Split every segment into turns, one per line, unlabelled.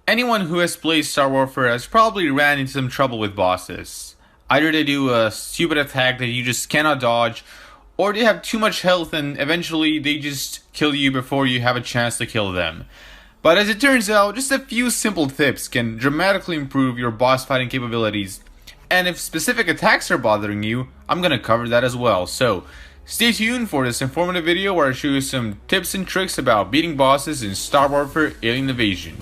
Anyone who has played Star Warfare has probably ran into some trouble with bosses. Either they do a stupid attack that you just cannot dodge, or they have too much health and eventually they just kill you before you have a chance to kill them. But as it turns out, just a few simple tips can dramatically improve your boss fighting capabilities. And if specific attacks are bothering you, I'm gonna cover that as well. So stay tuned for this informative video where I show you some tips and tricks about beating bosses in Star Warfare Alien Invasion.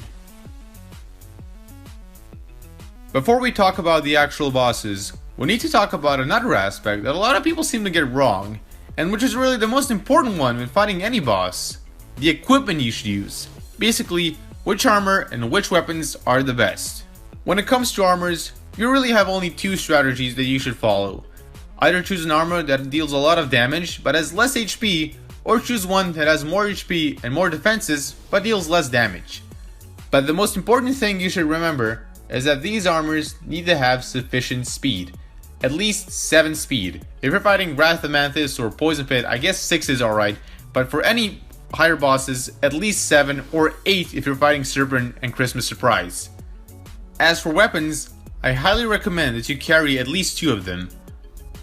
Before we talk about the actual bosses, we need to talk about another aspect that a lot of people seem to get wrong, and which is really the most important one when fighting any boss: the equipment you should use. Basically, which armor and which weapons are the best. When it comes to armors, you really have only two strategies that you should follow. Either choose an armor that deals a lot of damage but has less HP, or choose one that has more HP and more defenses but deals less damage. But the most important thing you should remember is that these armors need to have sufficient speed. At least 7 speed. If you're fighting Wrath of Mantis or Poison Pit, I guess 6 is alright, but for any higher bosses, at least 7 or 8 if you're fighting Serpent and Christmas Surprise. As for weapons, I highly recommend that you carry at least 2 of them.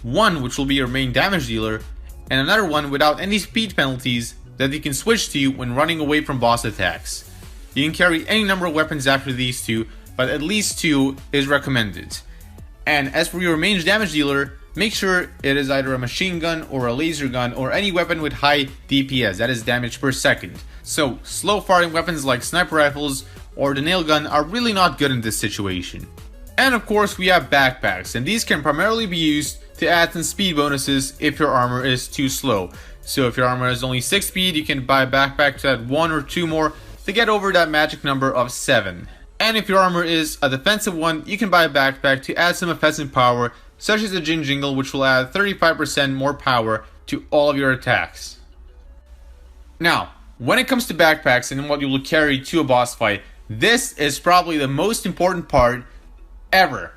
One which will be your main damage dealer, and another one without any speed penalties that you can switch to when running away from boss attacks. You can carry any number of weapons after these two, but at least 2 is recommended. And as for your main damage dealer, make sure it is either a machine gun or a laser gun or any weapon with high DPS, that is damage per second. So slow firing weapons like sniper rifles or the nail gun are really not good in this situation. And of course we have backpacks, and these can primarily be used to add some speed bonuses if your armor is too slow. So if your armor has only 6 speed, you can buy a backpack to add 1 or 2 more to get over that magic number of 7. And if your armor is a defensive one, you can buy a backpack to add some offensive power, such as the Jin Jingle, which will add 35% more power to all of your attacks. Now, when it comes to backpacks and what you will carry to a boss fight, this is probably the most important part ever.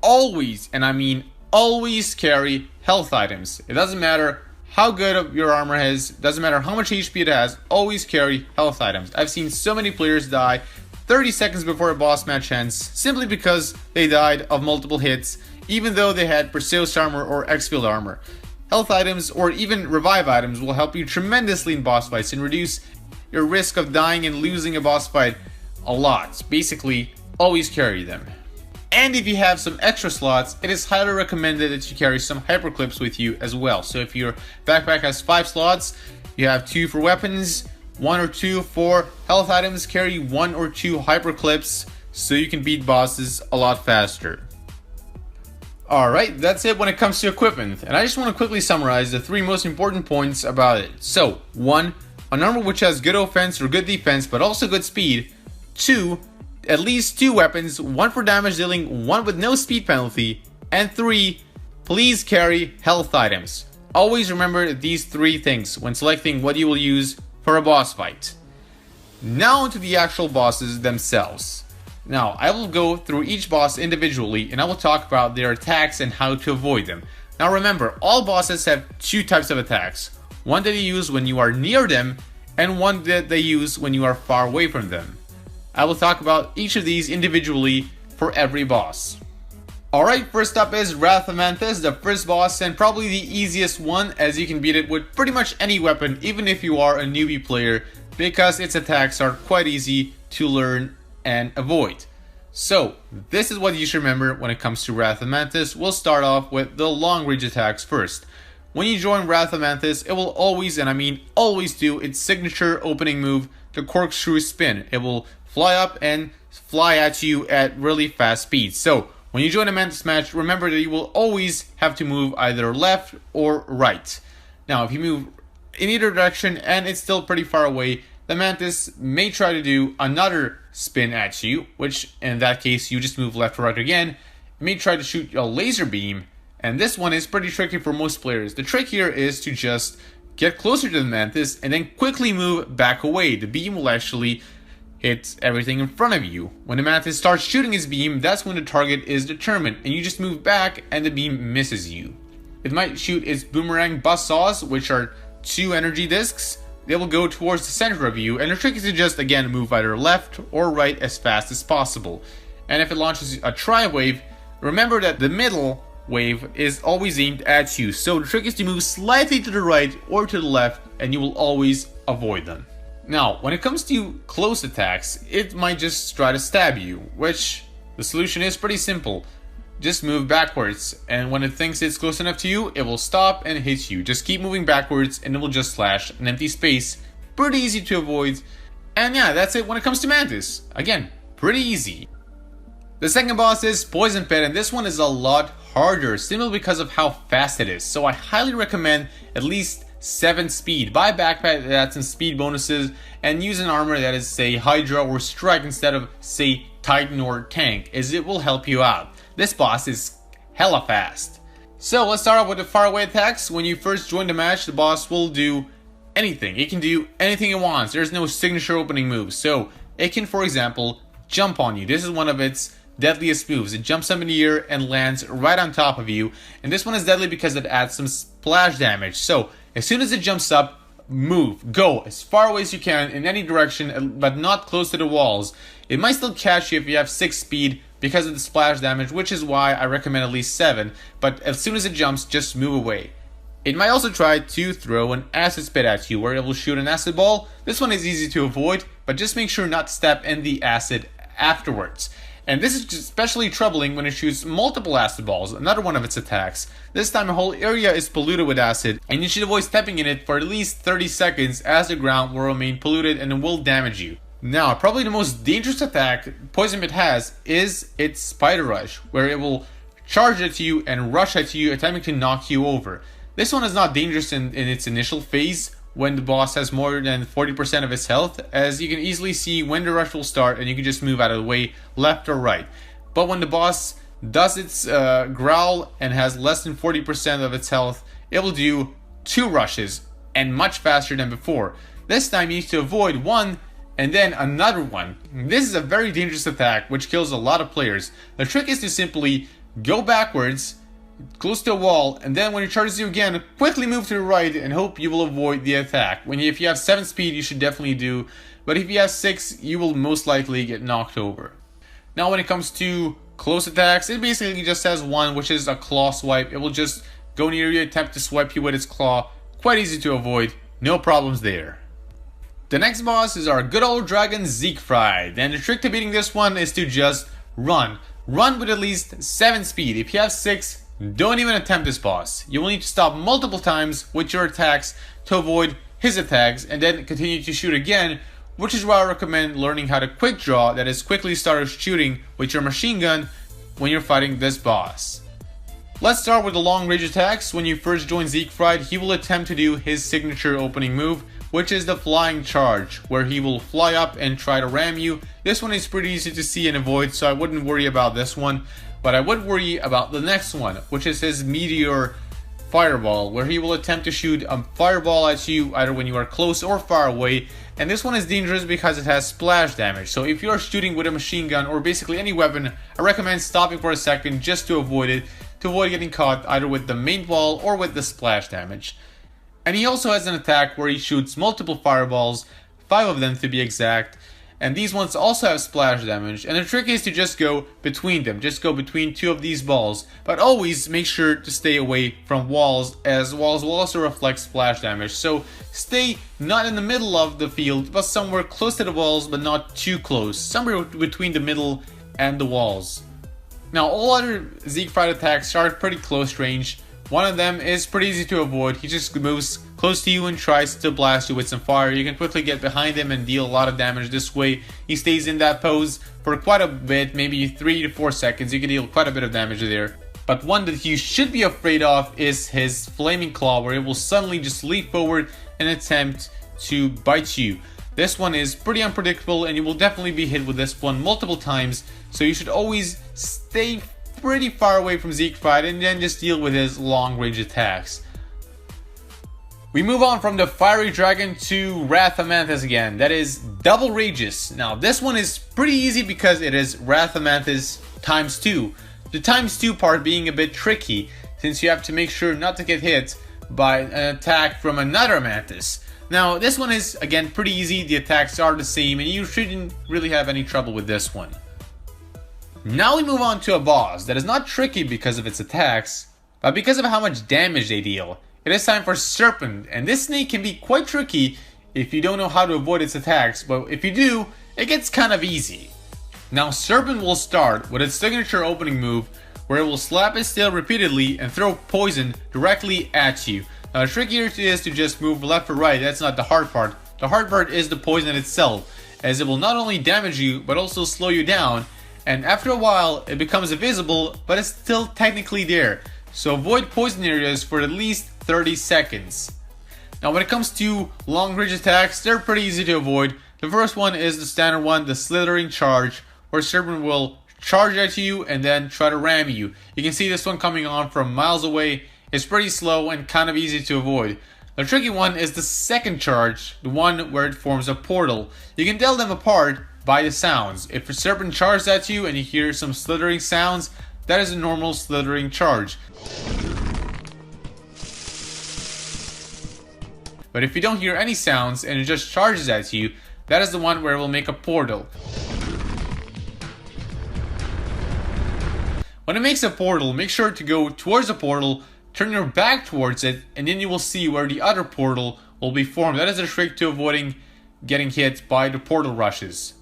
Always, and I mean always, carry health items. It doesn't matter how good your armor is, doesn't matter how much HP it has, always carry health items. I've seen so many players die 30 seconds before a boss match ends simply because they died of multiple hits, even though they had Perseus armor or X-Field armor. Health items or even revive items will help you tremendously in boss fights and reduce your risk of dying and losing a boss fight a lot. Basically, always carry them. And if you have some extra slots, it is highly recommended that you carry some hyper clips with you as well. So if your backpack has 5 slots, you have 2 for weapons, 1 or 2 for health items, carry 1 or 2 hyper clips so you can beat bosses a lot faster. Alright, that's it when it comes to equipment, and I just want to quickly summarize the 3 most important points about it. So, 1, an armor which has good offense or good defense but also good speed. 2, at least 2 weapons, 1 for damage dealing, 1 with no speed penalty. And 3, please carry health items. Always remember these 3 things when selecting what you will use for a boss fight. Now into the actual bosses themselves. Now I will go through each boss individually and I will talk about their attacks and how to avoid them. Now remember, all bosses have 2 types of attacks. One that you use when you are near them and one that they use when you are far away from them. I will talk about each of these individually for every boss. Alright, first up is Wrath of Mantis, the first boss and probably the easiest one, as you can beat it with pretty much any weapon even if you are a newbie player, because its attacks are quite easy to learn and avoid. So this is what you should remember when it comes to Wrath of Mantis. We'll start off with the long range attacks first. When you join Wrath of Mantis, it will always, and I mean always, do its signature opening move, the corkscrew spin. It will fly up and fly at you at really fast speeds. So when you join a Mantis match, remember that you will always have to move either left or right. Now, if you move in either direction and it's still pretty far away, the Mantis may try to do another spin at you, which in that case, you just move left or right again. It may try to shoot a laser beam, and this one is pretty tricky for most players. The trick here is to just get closer to the Mantis and then quickly move back away. The beam will actually hit everything in front of you. When the Mantis starts shooting his beam, that's when the target is determined, and you just move back and the beam misses you. It might shoot its boomerang buzzsaws, which are 2 energy discs. they will go towards the center of you, and the trick is to just again move either left or right as fast as possible. And if it launches a tri-wave, remember that the middle wave is always aimed at you, so the trick is to move slightly to the right or to the left, and you will always avoid them. Now, when it comes to close attacks, it might just try to stab you, which the solution is pretty simple. Just move backwards, and when it thinks it's close enough to you, it will stop and hit you. Just keep moving backwards and it will just slash an empty space. Pretty easy to avoid. And yeah, that's it when it comes to Mantis. Again, pretty easy. The second boss is Poison Pit, and this one is a lot harder, simply because of how fast it is. So I highly recommend at least 7 speed. Buy a backpack that adds some speed bonuses, and use an armor that is, say, Hydra or Strike instead of, say, Titan or Tank, as it will help you out. This boss is hella fast. So let's start off with the faraway attacks. When you first join the match, the boss will do anything. It can do anything it wants. There's no signature opening moves. So it can, for example, jump on you. This is one of its deadliest moves. It jumps up in the air and lands right on top of you. And this one is deadly because it adds some splash damage. So as soon as it jumps up, move. Go as far away as you can in any direction, but not close to the walls. It might still catch you if you have 6 speed because of the splash damage, which is why I recommend at least 7. But as soon as it jumps, just move away. It might also try to throw an acid spit at you, where it will shoot an acid ball. This one is easy to avoid, but just make sure not to step in the acid afterwards. And this is especially troubling when it shoots multiple acid balls, another one of its attacks. This time the whole area is polluted with acid, and you should avoid stepping in it for at least 30 seconds, as the ground will remain polluted and it will damage you. Now, probably the most dangerous attack Poison Pit has is its Spider Rush, where it will charge at you and rush at you, attempting to knock you over. This one is not dangerous in its initial phase, when the boss has more than 40% of its health, as you can easily see when the rush will start and you can just move out of the way, left or right. But when the boss does its growl and has less than 40% of its health, it will do 2 rushes, and much faster than before. This time you need to avoid one and then another one. This is a very dangerous attack which kills a lot of players. The trick is to simply go backwards, close to a wall, and then when it charges you again, quickly move to the right and hope you will avoid the attack. If you have 7 speed, you should definitely do, but if you have 6, you will most likely get knocked over. Now when it comes to close attacks, it basically just has one, which is a claw swipe. It will just go near you, attempt to swipe you with its claw. Quite easy to avoid, no problems there. The next boss is our good old dragon Siegfried, and the trick to beating this one is to just run. Run with at least 7 speed. If you have 6, don't even attempt this boss. You will need to stop multiple times with your attacks to avoid his attacks, and then continue to shoot again, which is why I recommend learning how to quick draw, that is quickly start shooting with your machine gun when you're fighting this boss. Let's start with the long range attacks. When you first join Siegfried, he will attempt to do his signature opening move, which is the flying charge, where he will fly up and try to ram you. This one is pretty easy to see and avoid, so I wouldn't worry about this one. But I would worry about the next one, which is his meteor fireball, where he will attempt to shoot a fireball at you either when you are close or far away. And this one is dangerous because it has splash damage. So if you are shooting with a machine gun or basically any weapon, I recommend stopping for a second just to avoid it, to avoid getting caught either with the main wall or with the splash damage. And he also has an attack where he shoots multiple fireballs, 5 of them to be exact, and these ones also have splash damage, and the trick is to just go between them, just go between 2 of these balls, but always make sure to stay away from walls, as walls will also reflect splash damage. So stay not in the middle of the field, but somewhere close to the walls, but not too close, somewhere between the middle and the walls. Now all other Siegfried attacks are pretty close range. One of them is pretty easy to avoid. He just moves close to you and tries to blast you with some fire. You can quickly get behind him and deal a lot of damage this way. He stays in that pose for quite a bit, maybe 3 to 4 seconds. You can deal quite a bit of damage there. But one that you should be afraid of is his flaming claw, where it will suddenly just leap forward and attempt to bite you. This one is pretty unpredictable, and you will definitely be hit with this one multiple times. So you should always stay pretty far away from Siegfried and then just deal with his long range attacks. We move on from the fiery dragon to Wrath of Mantis again, that is double rages. Now this one is pretty easy because it is Wrath of Mantis times 2. The times 2 part being a bit tricky, since you have to make sure not to get hit by an attack from another Mantis. Now this one is again pretty easy, the attacks are the same and you shouldn't really have any trouble with this one. Now we move on to a boss that is not tricky because of its attacks, but because of how much damage they deal. It is time for Serpent, and this snake can be quite tricky if you don't know how to avoid its attacks, but if you do, it gets kind of easy. Now Serpent will start with its signature opening move, where it will slap its tail repeatedly and throw poison directly at you. Now the trick here is to just move left or right, that's not the hard part. The hard part is the poison itself, as it will not only damage you, but also slow you down, and after a while it becomes invisible, but it's still technically there. So avoid poison areas for at least 30 seconds. Now when it comes to long range attacks, they're pretty easy to avoid. The first one is the standard one, the slithering charge, where Serpent will charge at you and then try to ram you. You can see this one coming on from miles away. It's pretty slow and kind of easy to avoid. The tricky one is the second charge, the one where it forms a portal. You can tell them apart by the sounds. If a Serpent charges at you and you hear some slithering sounds, that is a normal slithering charge. But if you don't hear any sounds and it just charges at you, that is the one where it will make a portal. When it makes a portal, make sure to go towards the portal, turn your back towards it, and then you will see where the other portal will be formed. That is a trick to avoiding getting hit by the portal rushes.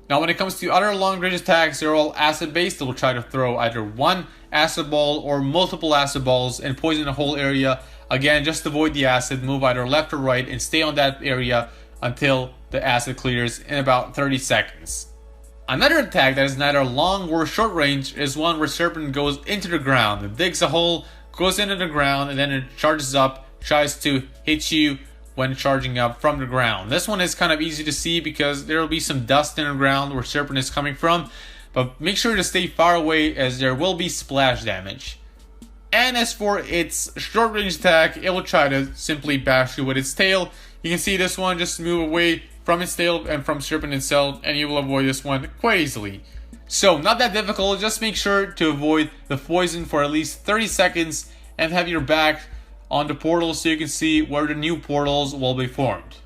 Now when it comes to other long range attacks, they're all acid based. They will try to throw either one acid ball or multiple acid balls and poison the whole area. Again, just avoid the acid, move either left or right and stay on that area until the acid clears in about 30 seconds. Another attack that is neither long or short range is one where Serpent goes into the ground. It digs a hole, goes into the ground, and then it charges up, tries to hit you when charging up from the ground. This one is kind of easy to see because there will be some dust in the ground where Serpent is coming from, but make sure to stay far away as there will be splash damage. And as for its short range attack, it will try to simply bash you with its tail. You can see this one, just move away from its tail and from Serpent itself and you will avoid this one quite easily. So not that difficult, just make sure to avoid the poison for at least 30 seconds and have your back on the portal so you can see where the new portals will be formed.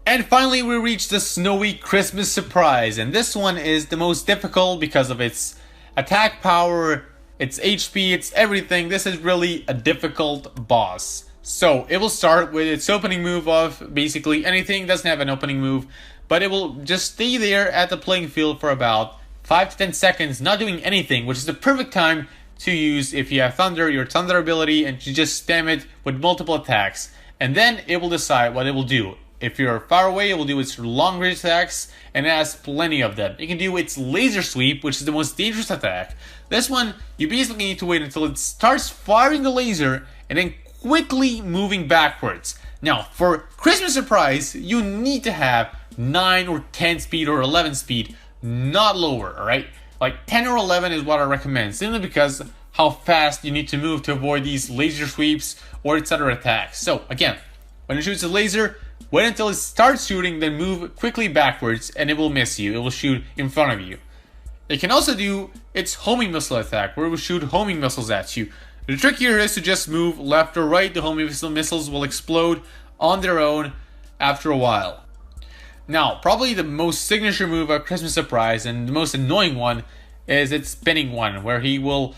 And finally we reach the snowy Christmas surprise, and this one is the most difficult because of its attack power, its HP, it's everything. This is really a difficult boss. So it will start with its opening move of basically anything, doesn't have an opening move, but it will just stay there at the playing field for about 5 to 10 seconds, not doing anything, which is the perfect time to use if you have Thunder, your Thunder ability, and you just spam it with multiple attacks. And then it will decide what it will do. If you're far away, it will do its long range attacks, and it has plenty of them. You can do its laser sweep, which is the most dangerous attack. This one, you basically need to wait until it starts firing the laser, and then quickly moving backwards. Now, for Christmas surprise, you need to have 9 or 10 speed or 11 speed, not lower, alright? Like 10 or 11 is what I recommend, simply because how fast you need to move to avoid these laser sweeps or its other attacks. So again, when it shoots a laser, wait until it starts shooting, then move quickly backwards and it will miss you. It will shoot in front of you. It can also do its homing missile attack, where it will shoot homing missiles at you. The trick here is to just move left or right. The homing missiles will explode on their own after a while. Now, probably the most signature move of Christmas Surprise and the most annoying one is its spinning one, where he will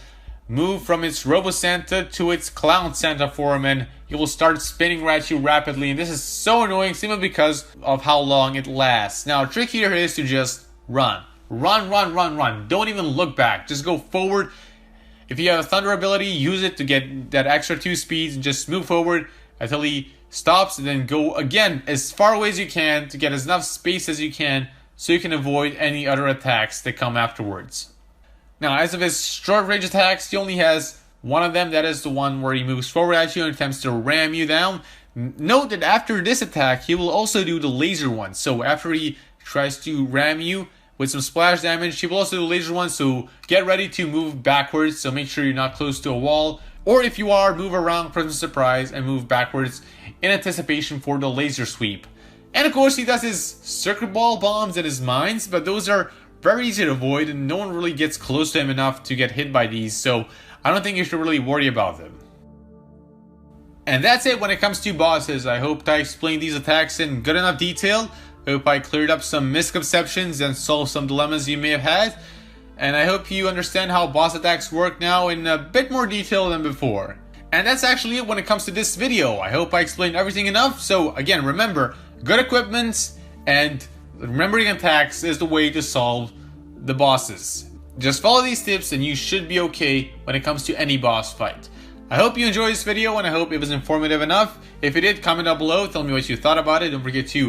move from its Robo Santa to its Clown Santa form and he will start spinning at you rapidly, and this is so annoying simply because of how long it lasts. Now, the trick here is to just run. Run, run, run, run. Don't even look back. Just go forward. If you have a Thunder ability, use it to get that extra 2 speeds and just move forward until he stops, and then go again as far away as you can to get as enough space as you can so you can avoid any other attacks that come afterwards. Now, as of his short range attacks, he only has one of them. That is the one where he moves forward at you and attempts to ram you down. Note that after this attack, he will also do the laser one. So after he tries to ram you with some splash damage, he will also do the laser one. So get ready to move backwards. So make sure you're not close to a wall. Or if you are, move around Christmas Surprise and move backwards in anticipation for the laser sweep. And of course, he does his circuit ball bombs and his mines, but those are very easy to avoid and no one really gets close to him enough to get hit by these, so I don't think you should really worry about them. And that's it when it comes to bosses. I hope I explained these attacks in good enough detail. I hope I cleared up some misconceptions and solved some dilemmas you may have had. And I hope you understand how boss attacks work now in a bit more detail than before. And that's actually it when it comes to this video. I hope I explained everything enough. So again, remember, good equipment and remembering attacks is the way to solve the bosses. Just follow these tips and you should be okay when it comes to any boss fight. I hope you enjoyed this video and I hope it was informative enough. If you did, comment down below, tell me what you thought about it. Don't forget to